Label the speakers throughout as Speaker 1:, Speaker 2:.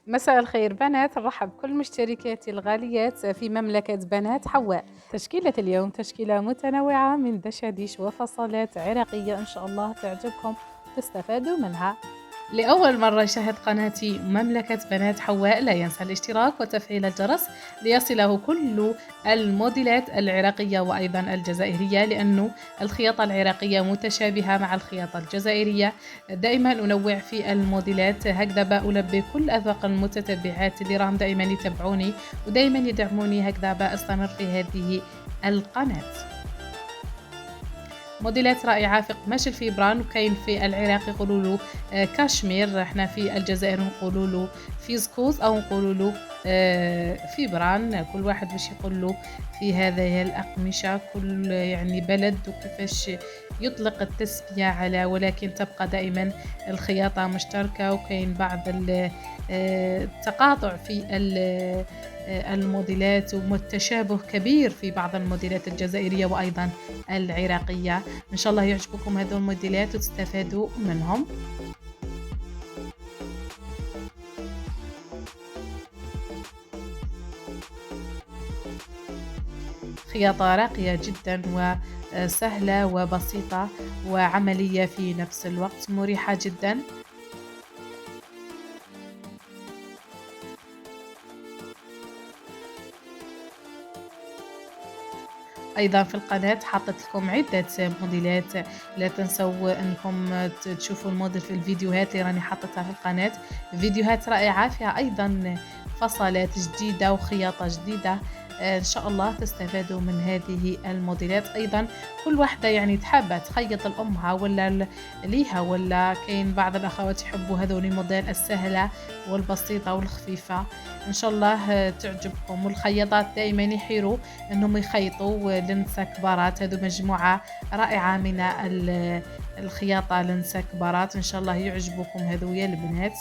Speaker 1: مساء الخير بنات، نرحب بكل مشتركاتي الغاليات في مملكة بنات حواء. تشكيلة اليوم تشكيلة متنوعة من دشاديش وفصلات عراقية، إن شاء الله تعجبكم وتستفادوا منها. لأول مرة يشاهد قناتي مملكة بنات حواء لا ينسى الاشتراك وتفعيل الجرس ليصله كل الموديلات العراقية وأيضا الجزائرية، لأنه الخياطة العراقية متشابهة مع الخياطة الجزائرية. دائما أنوع في الموديلات، هكذا بألبي كل أذواق المتتبعات اللي راهم دائما يتابعوني ودائما يدعموني، هكذا بأستمر في هذه القناة. موديلات رائعة في قماش الفيبران، وكاين في العراق يقولوا له كاشمير، احنا في الجزائر نقولوا له فيسكوز او نقولوا له فيبران، كل واحد باش يقول له في هذه الأقمشة، كل يعني بلد وكيفاش يطلق التسمية على، ولكن تبقى دائما الخياطة مشتركة، وكاين بعض التقاطع في الموديلات والتشابه كبير في بعض الموديلات الجزائرية وأيضا العراقية. إن شاء الله يعجبكم هذول الموديلات وتستفادوا منهم. خياطة راقية جدا وسهلة وبسيطة وعملية في نفس الوقت، مريحة جدا. أيضا في القناة حطت لكم عدة موديلات، لا تنسوا أنكم تشوفوا الموديل في الفيديوهات اللي راني حطتها في القناة، فيديوهات رائعة فيها أيضا فصلات جديدة وخياطة جديدة. إن شاء الله تستفادوا من هذه الموديلات. أيضا كل واحدة يعني تحب تخيط لأمها ولا ليها، ولا كاين بعض الأخوات يحبوا هذول الموديل السهلة والبسيطة والخفيفة. إن شاء الله تعجبكم. والخياطات دائما يحيروا أنهم يخيطوا لنسة كبارات، هذو مجموعة رائعة من الخياطة لنسة كبارات، إن شاء الله يعجبكم هذو يا البنات.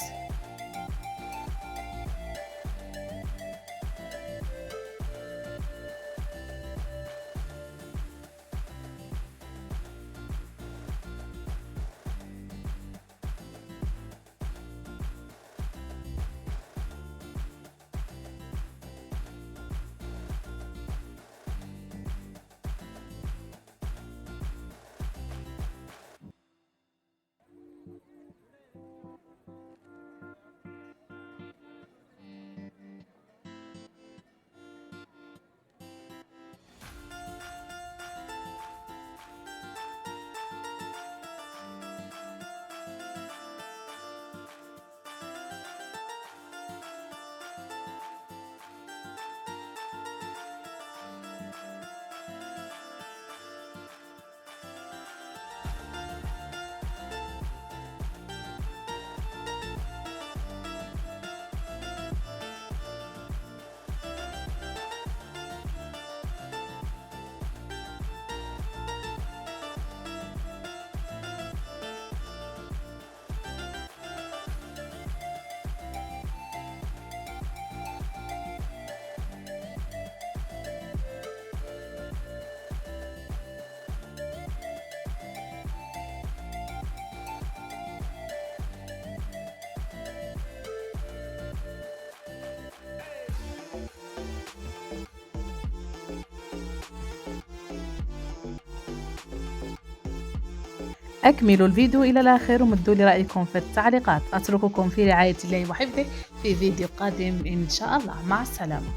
Speaker 1: أكملوا الفيديو إلى الآخر ومدوا لي رأيكم في التعليقات. أترككم في رعاية الله وحفظه في فيديو قادم إن شاء الله. مع السلامة.